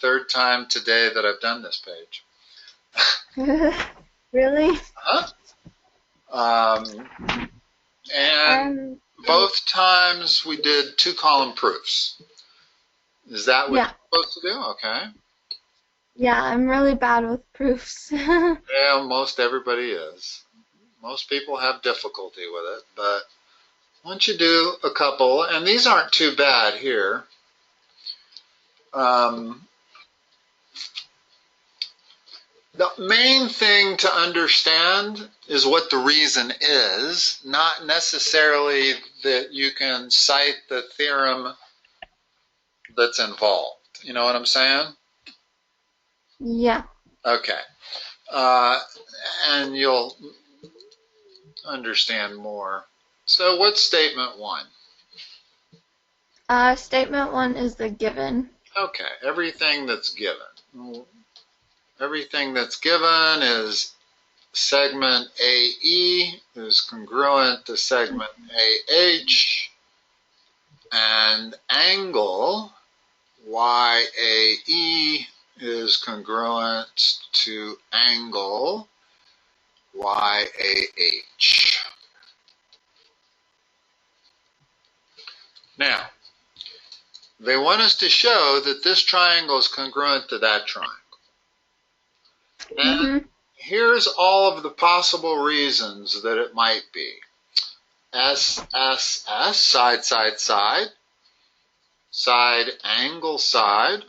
third time today that I've done this page. Really? And both times we did 2-column proofs. Is that what you're supposed to do? Okay. Yeah, I'm really bad with proofs. Yeah, most everybody is. Most people have difficulty with it, but once you do a couple, and these aren't too bad here, the main thing to understand is what the reason is, not necessarily that you can cite the theorem that's involved. You know what I'm saying? Yeah. Okay. And you'll understand more. So what's statement 1? Statement 1 is the given. Okay, everything that's given. Everything that's given is segment AE is congruent to segment AH, and angle YAE is congruent to angle YAH. Now, they want us to show that this triangle is congruent to that triangle. And here's all of the possible reasons that it might be. S, S, S, side, side, side. Side, angle, side.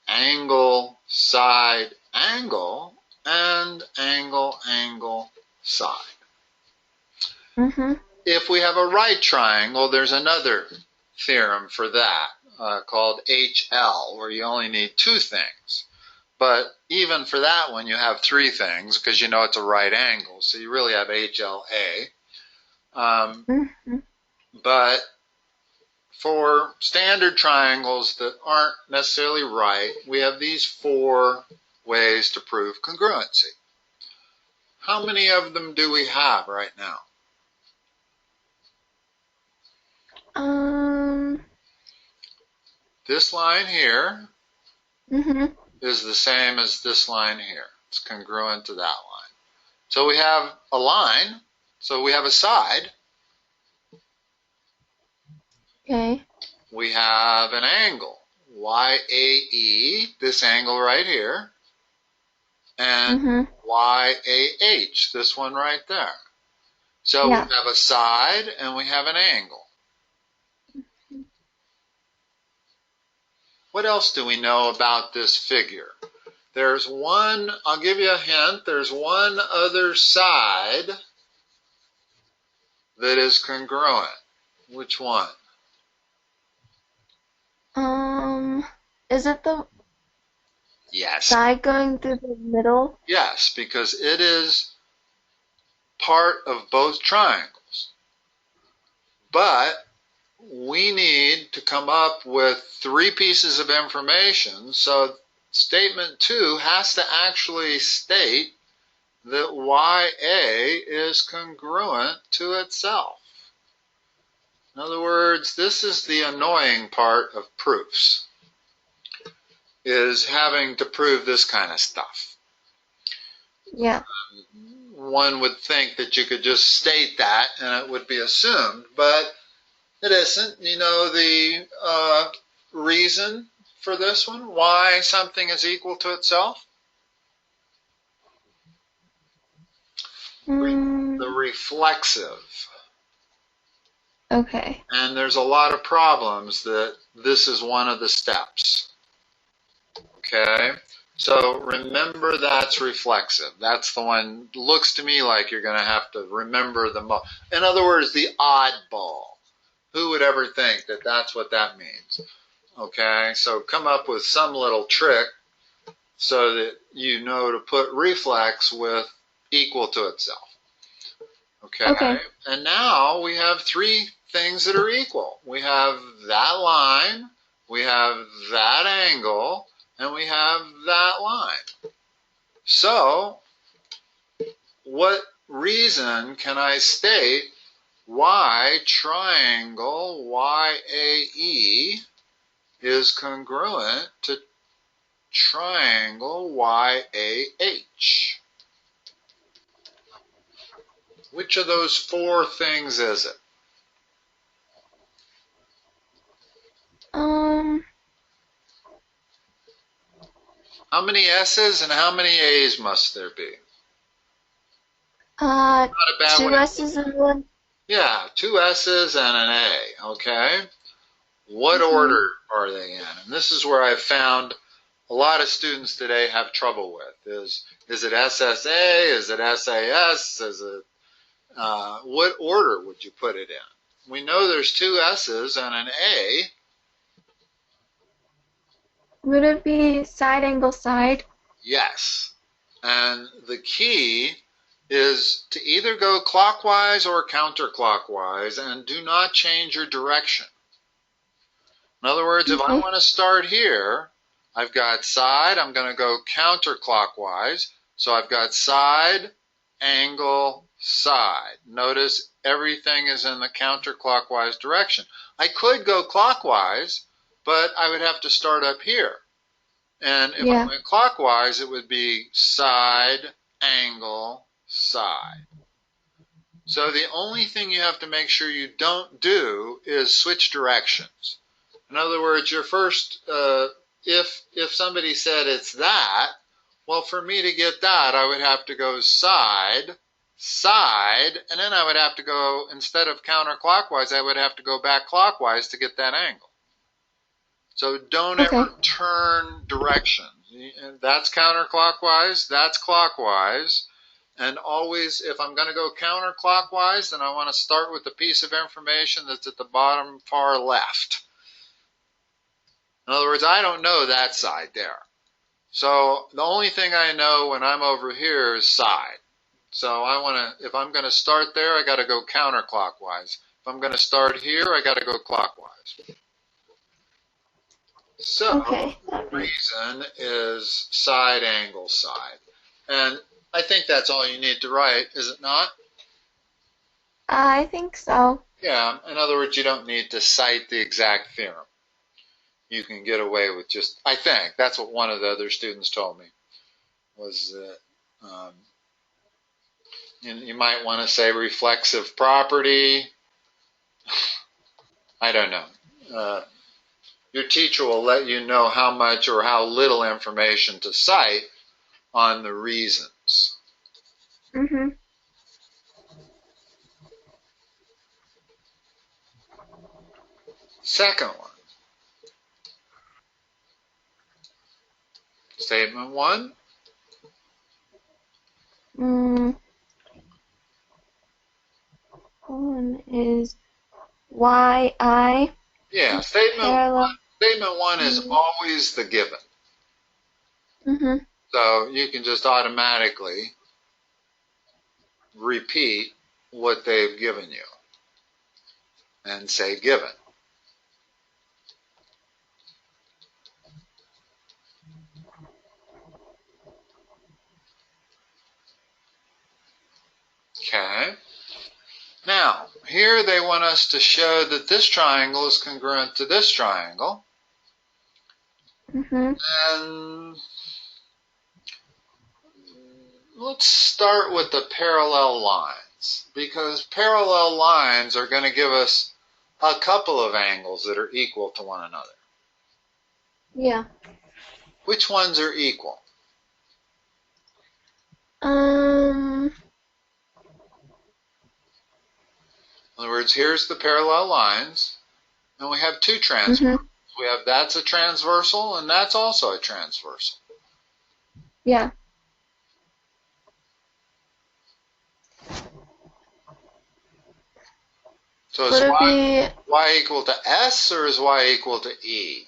Angle, side, angle. And angle, angle, side. If we have a right triangle, there's another theorem for that called HL, where you only need 2 things. But even for that one, you have 3 things because you know it's a right angle. So you really have HLA. But for standard triangles that aren't necessarily right, we have these 4 ways to prove congruency. How many of them do we have right now? This line here is the same as this line here. It's congruent to that line. So we have a line, so we have a side. Okay. We have an angle, YAE, this angle right here, and YAH, this one right there. So we have a side and we have an angle. What else do we know about this figure? There's one, I'll give you a hint, there's one other side that is congruent. Which one? Is it the Yes. side going through the middle? Yes, because it is part of both triangles. But we need to come up with 3 pieces of information, so statement 2 has to actually state that YA is congruent to itself. In other words, this is the annoying part of proofs, is having to prove this kind of stuff. Yeah. One would think that you could just state that and it would be assumed, but it isn't. You know the reason for this one? Why something is equal to itself? The reflexive. Okay. And there's a lot of problems that this is one of the steps. Okay? So remember that's reflexive. That's the one, looks to me like you're going to have to remember the most. In other words, the oddball. Who would ever think that that's what that means? Okay, so come up with some little trick so that you know to put reflex with equal to itself. Okay. And now we have 3 things that are equal. We have that line, we have that angle, and we have that line. So, what reason can I state why triangle YAE is congruent to triangle YAH. Which of those four things is it? How many S's and how many A's must there be? Not a bad two way. S's and one. Yeah, two S's and an A, okay? What order are they in? And this is where I've found a lot of students today have trouble with. Is it SSA? Is it SAS? Is it, what order would you put it in? We know there's two S's and an A. Would it be side angle side? Yes. And the key is to either go clockwise or counterclockwise, and do not change your direction. In other words, if I want to start here, I've got side, I'm going to go counterclockwise. So I've got side, angle, side. Notice everything is in the counterclockwise direction. I could go clockwise, but I would have to start up here. And if I went clockwise, it would be side, angle, side. So the only thing you have to make sure you don't do is switch directions. In other words, your first, if somebody said it's that, well, for me to get that, I would have to go side, side, and then I would have to go, instead of counterclockwise, I would have to go back clockwise to get that angle. So don't ever turn directions. That's counterclockwise, that's clockwise. And always, if I'm going to go counterclockwise, then I want to start with the piece of information that's at the bottom far left. In other words, I don't know that side there. So the only thing I know when I'm over here is side. So I want to, if I'm going to start there, I got to go counterclockwise. If I'm going to start here, I got to go clockwise. So the reason is side, angle, side. And I think that's all you need to write, is it not? I think so. Yeah, in other words, you don't need to cite the exact theorem. You can get away with just, I think, that's what one of the other students told me, was that you might want to say reflexive property. I don't know. Your teacher will let you know how much or how little information to cite on the reasons. Second one. Statement one. One is YI. Yeah, statement one is always the given. So you can just automatically repeat what they've given you and say given. Okay. Now, here they want us to show that this triangle is congruent to this triangle. And let's start with the parallel lines, because parallel lines are going to give us a couple of angles that are equal to one another. Yeah. Which ones are equal? In other words, here's the parallel lines, and we have two transversals. We have that's a transversal, and that's also a transversal. Yeah. So is y equal to S or is y equal to E?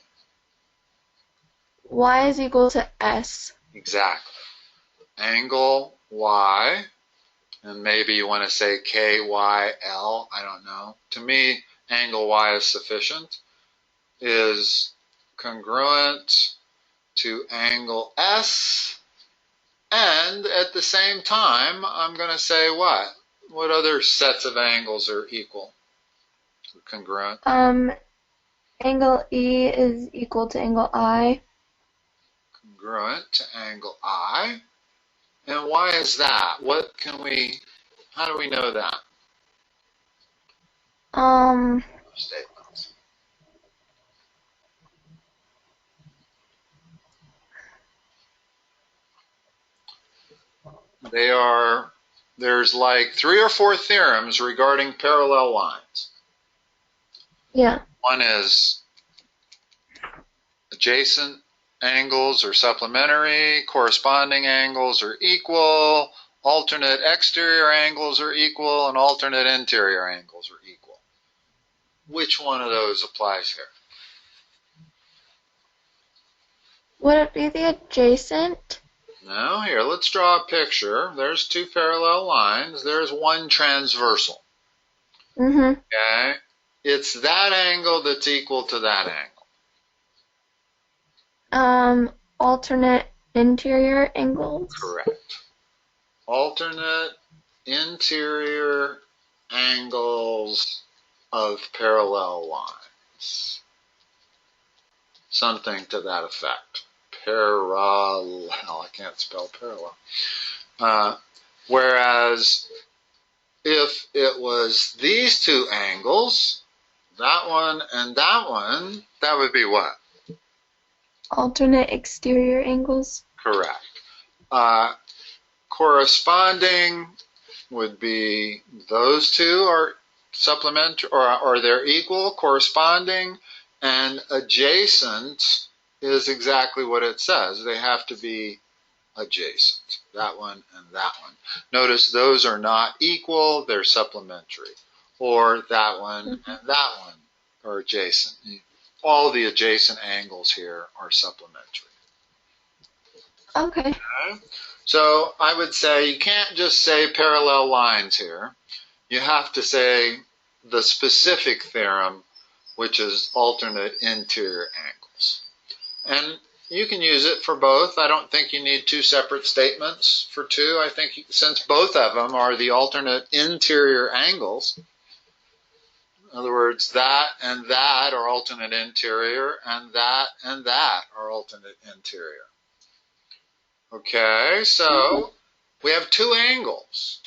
Y is equal to S. Exactly. Angle Y, and maybe you want to say KYL, I don't know. To me, angle Y is sufficient, is congruent to angle S, and at the same time, I'm going to say what? What other sets of angles are equal? Congruent? angle E is equal to angle I. Congruent to angle I. And why is that? How do we know that? Statements. There's like 3 or 4 theorems regarding parallel lines. Yeah. One is adjacent angles are supplementary, corresponding angles are equal, alternate exterior angles are equal, and alternate interior angles are equal. Which one of those applies here? Would it be the adjacent? No, here, let's draw a picture. There's 2 parallel lines. There's one transversal. Mm-hmm. Okay? It's that angle that's equal to that angle. Alternate interior angles? Correct. Alternate interior angles of parallel lines. Something to that effect. Parallel. I can't spell parallel. Whereas if it was these 2 angles, that one and that one, that would be what? Alternate exterior angles? Correct. Corresponding would be those 2 are supplementary, or they're equal, corresponding, and adjacent is exactly what it says. They have to be adjacent, that one and that one. Notice those are not equal, they're supplementary. Or that one and that one are adjacent. All the adjacent angles here are supplementary. Okay. So I would say you can't just say parallel lines here. You have to say the specific theorem, which is alternate interior angles. And you can use it for both. I don't think you need 2 separate statements for 2. I think since both of them are the alternate interior angles, in other words, that and that are alternate interior, and that are alternate interior. Okay, so we have 2 angles.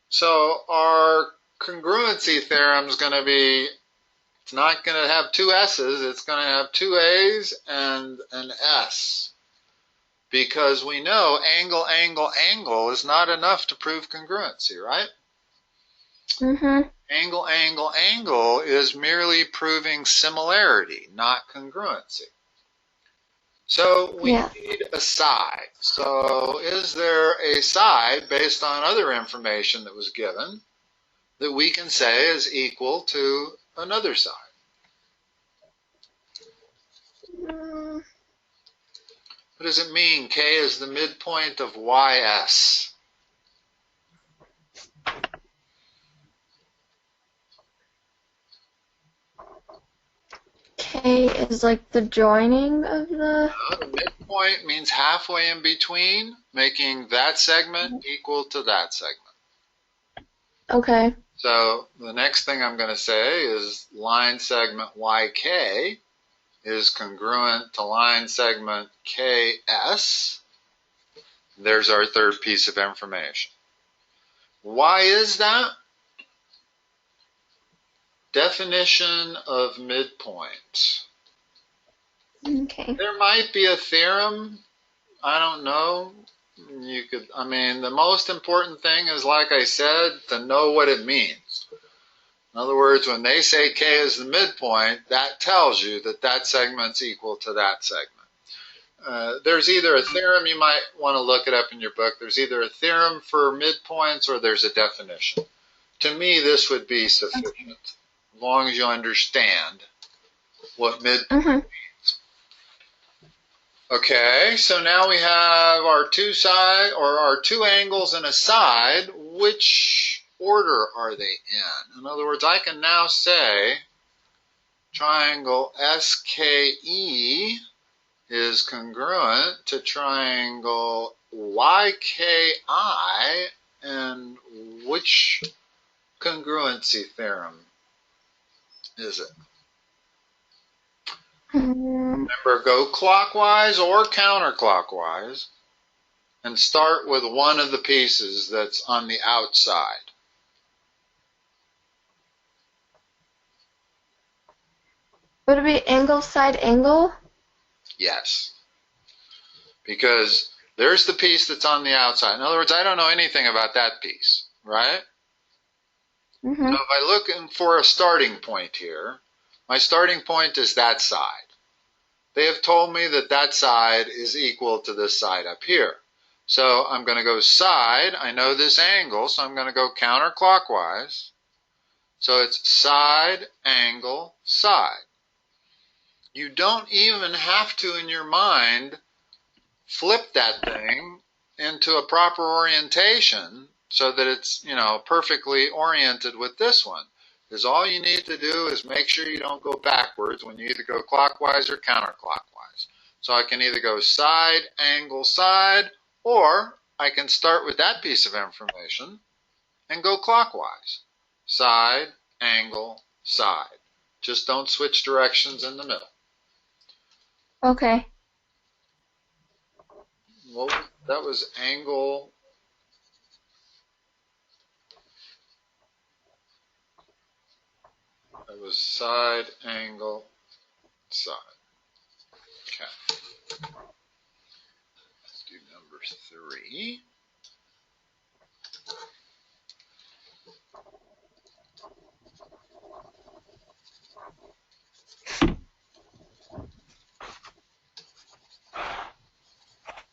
So our congruency theorem is going to be, it's not going to have 2 S's, it's going to have 2 A's and an S. Because we know angle, angle, angle is not enough to prove congruency, right? Mm-hmm. Angle, angle, angle is merely proving similarity, not congruency. So we need a side. So is there a side based on other information that was given that we can say is equal to another side? What does it mean? K is the midpoint of YS. K is like the joining of the... The midpoint means halfway in between, making that segment equal to that segment. Okay. So the next thing I'm going to say is line segment YK is congruent to line segment KS. There's our third piece of information. Why is that? Definition of midpoint. Okay. There might be a theorem, I don't know. The most important thing is, like I said, to know what it means. In other words, when they say K is the midpoint, that tells you that that segment's equal to that segment. There's either a theorem, you might want to look it up in your book, there's either a theorem for midpoints or there's a definition. To me, this would be sufficient, as long as you understand what midpoint means. Okay, so now we have our 2 angles and a side. Which order are they in? In other words, I can now say triangle SKE is congruent to triangle YKI, and which congruency theorem is it? Remember, go clockwise or counterclockwise and start with one of the pieces that's on the outside. Would it be angle, side, angle? Yes, because there's the piece that's on the outside. In other words, I don't know anything about that piece, right? So if I look for a starting point here, my starting point is that side. They have told me that that side is equal to this side up here. So I'm going to go side. I know this angle, so I'm going to go counterclockwise. So it's side, angle, side. You don't even have to, in your mind, flip that thing into a proper orientation so that it's, perfectly oriented with this one. Because all you need to do is make sure you don't go backwards when you either go clockwise or counterclockwise. So I can either go side, angle, side, or I can start with that piece of information and go clockwise. Side, angle, side. Just don't switch directions in the middle. Okay. Well, that was angle. That was side, angle, side. Okay. Let's do number 3.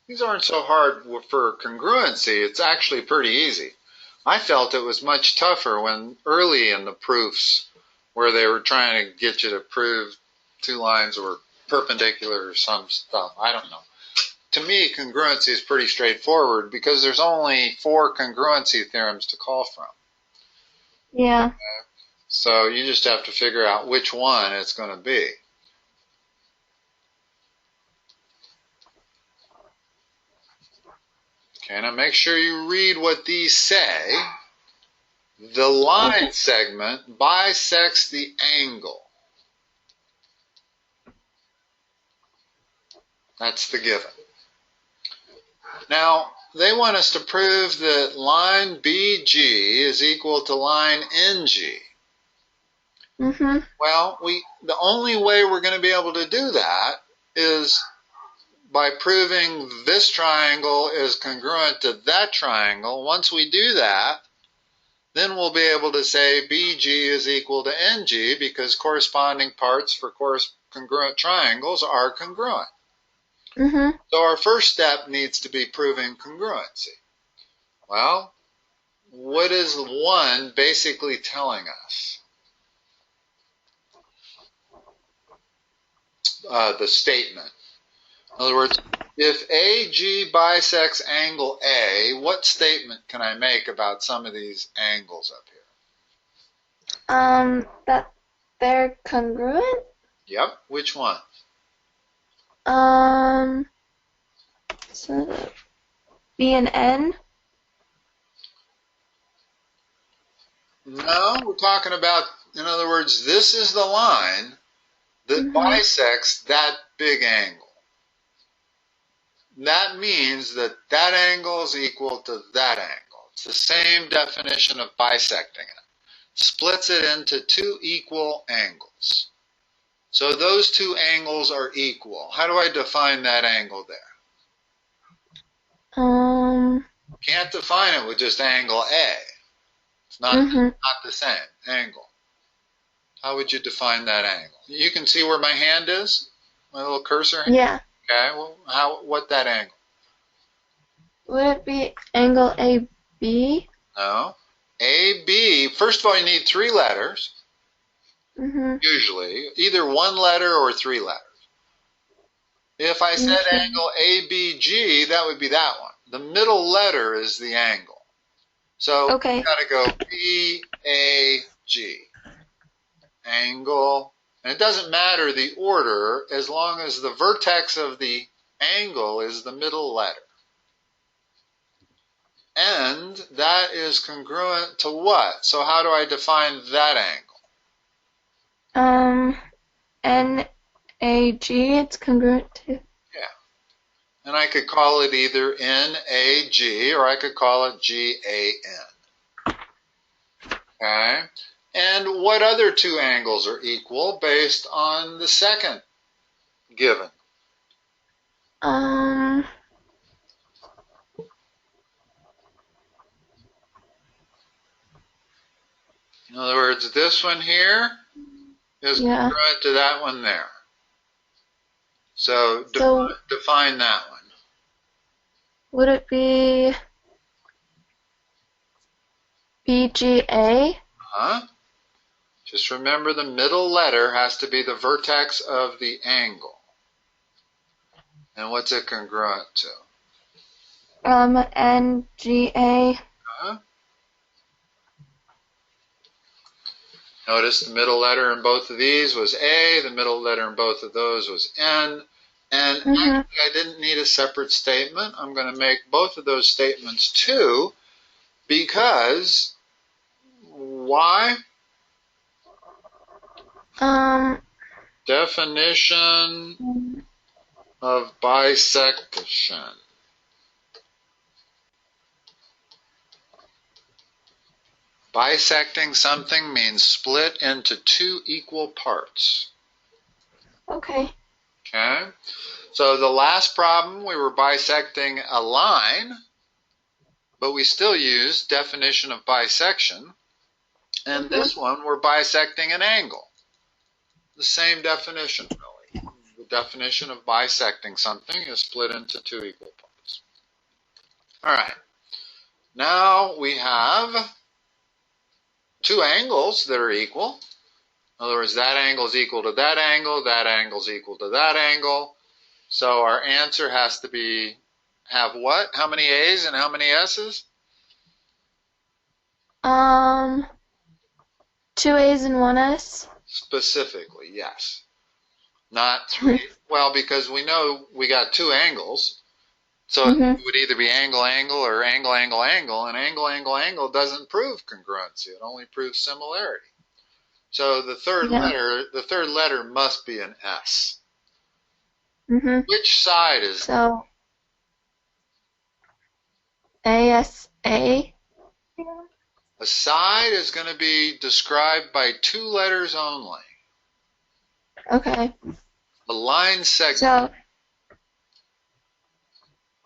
These aren't so hard for congruency. It's actually pretty easy. I felt it was much tougher when early in the proofs where they were trying to get you to prove two lines were perpendicular or some stuff. I don't know. To me, congruency is pretty straightforward because there's only 4 congruency theorems to call from. Yeah. So you just have to figure out which one it's going to be. Okay, now make sure you read what these say. The line segment bisects the angle. That's the given. Now, they want us to prove that line BG is equal to line NG. Well, the only way we're going to be able to do that is by proving this triangle is congruent to that triangle. Once we do that, then we'll be able to say BG is equal to NG because corresponding parts for congruent triangles are congruent. So our first step needs to be proving congruency. Well, what is 1 basically telling us? The statement. In other words, if AG bisects angle A, what statement can I make about some of these angles up here? That they're congruent? Yep. Which one? So B and N? No, we're talking about, in other words, this is the line that bisects that big angle. That means that that angle is equal to that angle. It's the same definition of bisecting it. Splits it into 2 equal angles. So those 2 angles are equal. How do I define that angle there? Can't define it with just angle A. It's not the same angle. How would you define that angle? You can see where my hand is? My little cursor? Yeah. Okay, well, what that angle? Would it be angle AB? No. AB, first of all, you need 3 letters. Usually. Either 1 letter or 3 letters. If I said angle ABG, that would be that one. The middle letter is the angle. So you've got to go BAG. Angle. And it doesn't matter the order as long as the vertex of the angle is the middle letter. And that is congruent to what? So how do I define that angle? AG, it's congruent to. Yeah. And I could call it either NAG or I could call it GAN. Okay? And what other two angles are equal based on the second given? In other words, this one here is congruent to that one there. So define that one. Would it be BGA? Just remember the middle letter has to be the vertex of the angle. And what's it congruent to? NGA. Notice the middle letter in both of these was A, the middle letter in both of those was N, and actually I didn't need a separate statement. I'm going to make both of those statements 2 because why? Definition of bisection. Bisecting something means split into 2 equal parts. Okay. Okay. So the last problem, we were bisecting a line, but we still used definition of bisection. And this one, we're bisecting an angle. The same definition, really. The definition of bisecting something is split into 2 equal parts. All right. Now we have 2 angles that are equal. In other words, that angle is equal to that angle is equal to that angle. So our answer has to be, have what? How many A's and how many S's? 2 A's and 1 S? Specifically, yes. Not 3. Well, because we know we got 2 angles. So it would either be angle, angle, or angle, angle, angle. And angle, angle, angle doesn't prove congruency. It only proves similarity. So the third letter must be an S. Which side is so ASA? A side is going to be described by 2 letters only. Okay. A line segment. So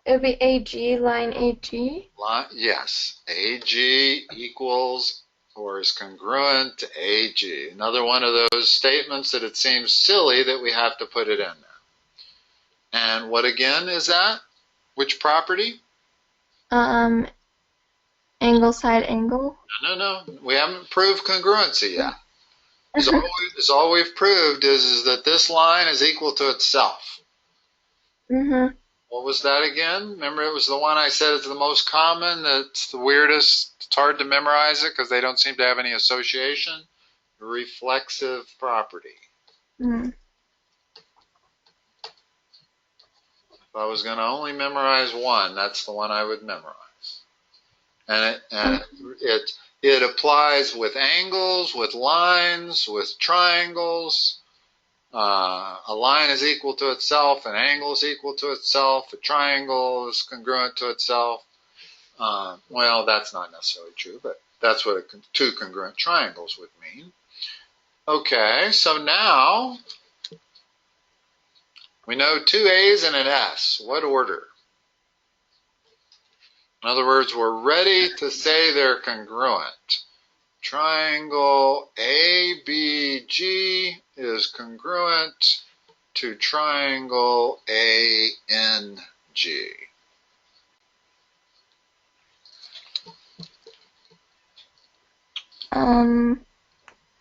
it would be AG, line AG? Yes. AG equals or is congruent to AG. Another one of those statements that it seems silly that we have to put it in there. And what again is that? Which property? Angle side angle? No. We haven't proved congruency yet. All we've proved is that this line is equal to itself. What was that again? Remember, it was the one I said is the most common, that's the weirdest. It's hard to memorize it because they don't seem to have any association. Reflexive property. If I was going to only memorize one, that's the one I would memorize. And it applies with angles, with lines, with triangles. A line is equal to itself, an angle is equal to itself, a triangle is congruent to itself. Well, that's not necessarily true, but that's what 2 congruent triangles would mean. Okay, so now we know 2 A's and an S. What order? In other words, we're ready to say they're congruent. Triangle ABG is congruent to triangle ANG.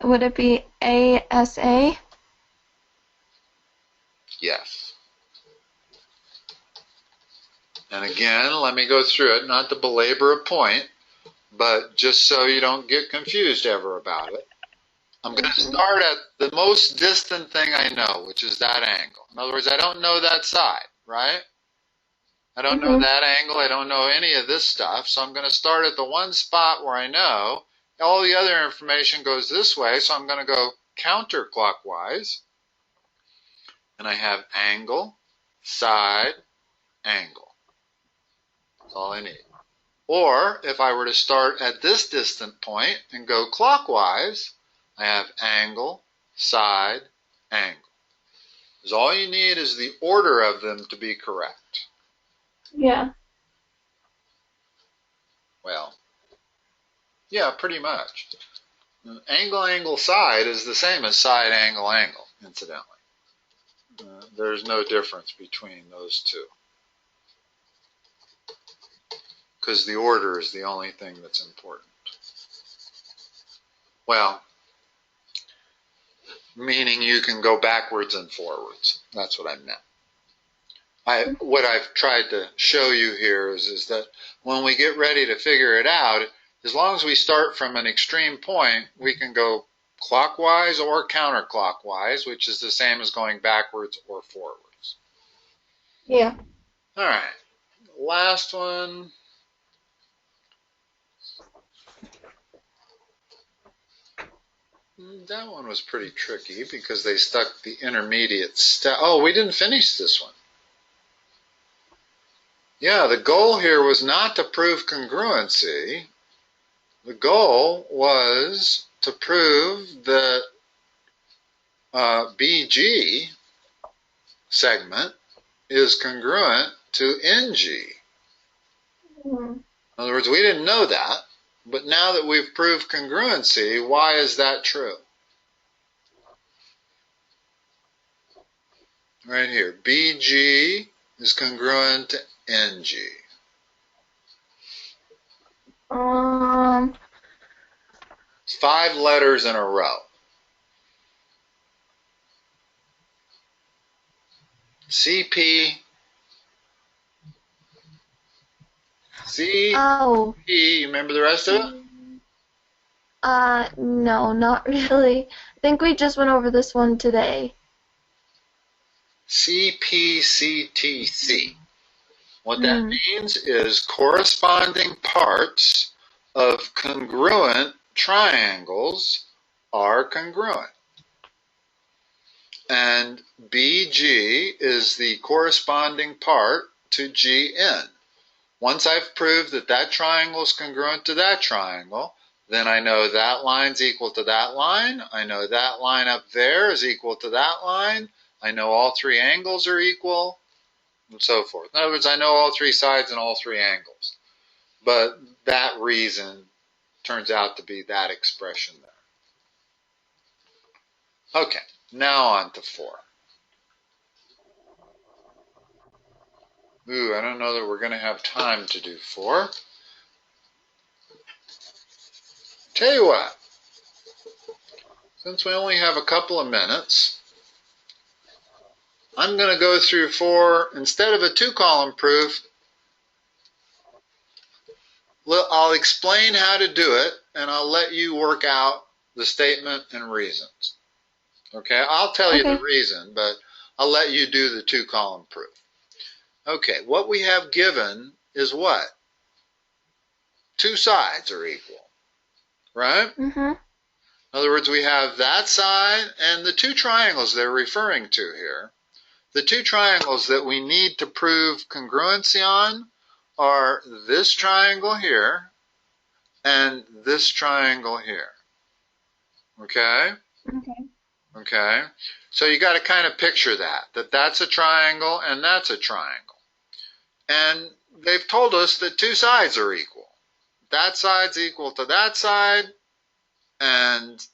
Would it be ASA? Yes. And again, let me go through it, not to belabor a point, but just so you don't get confused ever about it. I'm going to start at the most distant thing I know, which is that angle. In other words, I don't know that side, right? I don't know that angle. I don't know any of this stuff. So I'm going to start at the one spot where I know. All the other information goes this way, so I'm going to go counterclockwise. and I have angle, side, angle. That's all I need. Or if I were to start at this distant point and go clockwise, I have angle, side, angle. Because all you need is the order of them to be correct. Yeah. Well, yeah, pretty much. Angle, angle, side is the same as side, angle, angle, incidentally. There's no difference between those two. Because the order is the only thing that's important. Well, meaning you can go backwards and forwards. That's what I meant. What I've tried to show you here is that when we get ready to figure it out, as long as we start from an extreme point, we can go clockwise or counterclockwise, which is the same as going backwards or forwards. Yeah. All right. Last one. That one was pretty tricky because they stuck the intermediate step. Oh, we didn't finish this one. Yeah, the goal here was not to prove congruency. The goal was to prove that BG segment is congruent to NG. In other words, we didn't know that, but now that we've proved congruency, why is that true? Right here, BG is congruent to NG. 5 letters in a row. CP, C, Oh. P, you remember the rest of it? No, not really. I think we just went over this one today. CPCTC. What that means is corresponding parts of congruent triangles are congruent. And BG is the corresponding part to GN. Once I've proved that that triangle is congruent to that triangle, then I know that line's equal to that line. I know that line up there is equal to that line. I know all 3 angles are equal, and so forth. In other words, I know all 3 sides and all 3 angles. But that reason turns out to be that expression there. Okay, now on to 4. Ooh, I don't know that we're going to have time to do 4. Tell you what, since we only have a couple of minutes, I'm going to go through 4. Instead of a 2-column proof, I'll explain how to do it, and I'll let you work out the statement and reasons. Okay, I'll tell you the reason, but I'll let you do the 2-column proof. Okay, what we have given is what? 2 sides are equal, right? In other words, we have that side and the 2 triangles they're referring to here. The 2 triangles that we need to prove congruency on are this triangle here and this triangle here. Okay? Okay. So you got to kind of picture that that's a triangle and that's a triangle. And they've told us that 2 sides are equal. That side's equal to that side, and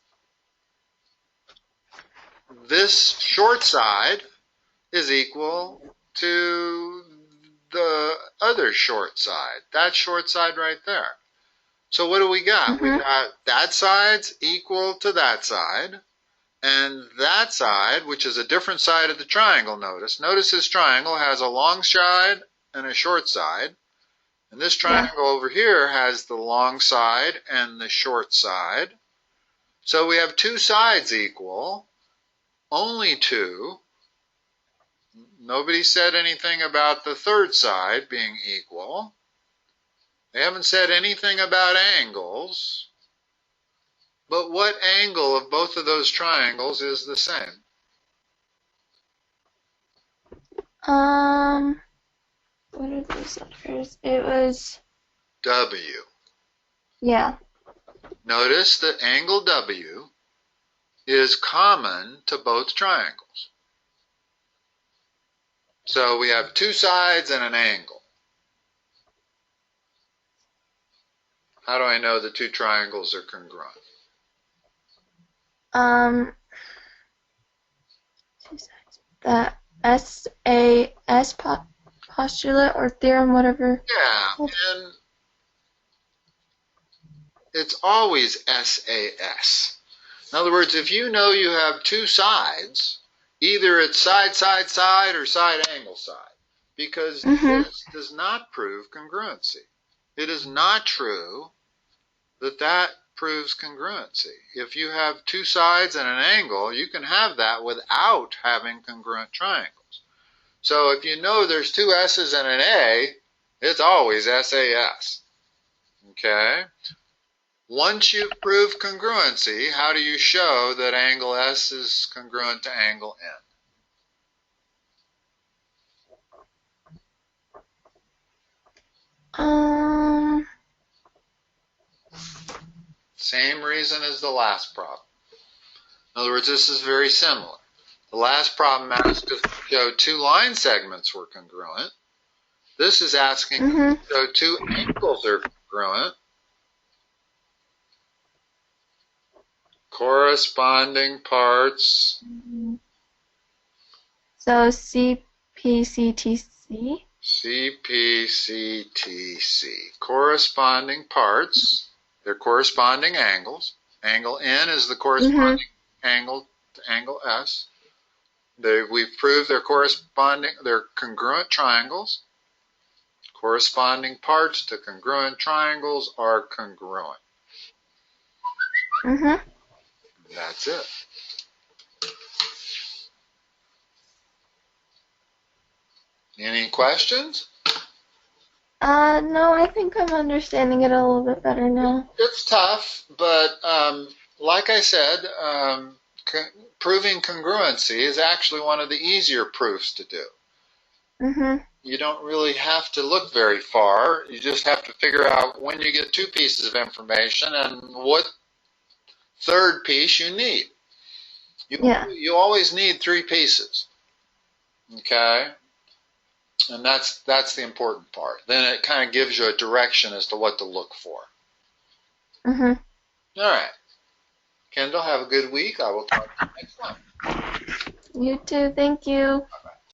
this short side is equal to the other short side. That short side right there. So what do we got? We got that side's equal to that side, and that side, which is a different side of the triangle, notice this triangle has a long side and a short side, and this triangle over here has the long side and the short side. So we have 2 sides equal, only 2. Nobody said anything about the third side being equal. They haven't said anything about angles. But what angle of both of those triangles is the same? What are those letters? It was, W. yeah. Notice that angle W is common to both triangles. So we have two sides and an angle. How do I know the two triangles are congruent? Two sides. The SAS postulate or theorem, whatever. Yeah, and it's always SAS. In other words, if you know you have two sides, either it's side, side, side, or side, angle, side, because this does not prove congruency. It is not true that that proves congruency. If you have two sides and an angle, you can have that without having congruent triangles. So if you know there's two S's and an A, it's always SAS. Okay? Once you've proved congruency, how do you show that angle S is congruent to angle Um, N? Same reason as the last problem. In other words, this is very similar. The last problem asked us to show two line segments were congruent. This is asking to show two angles are congruent. Corresponding parts. So CPCTC. CPCTC. Corresponding parts. They're corresponding angles. Angle N is the corresponding angle to angle S. We've proved they're congruent triangles. Corresponding parts to congruent triangles are congruent. That's it. Any questions? No, I think I'm understanding it a little bit better now. It's tough, but like I said, proving congruency is actually one of the easier proofs to do. You don't really have to look very far. You just have to figure out when you get two pieces of information and what third piece you need. You always need three pieces. Okay? And that's the important part. Then it kind of gives you a direction as to what to look for. All right. Kendall, have a good week. I will talk to you next time. You too. Thank you.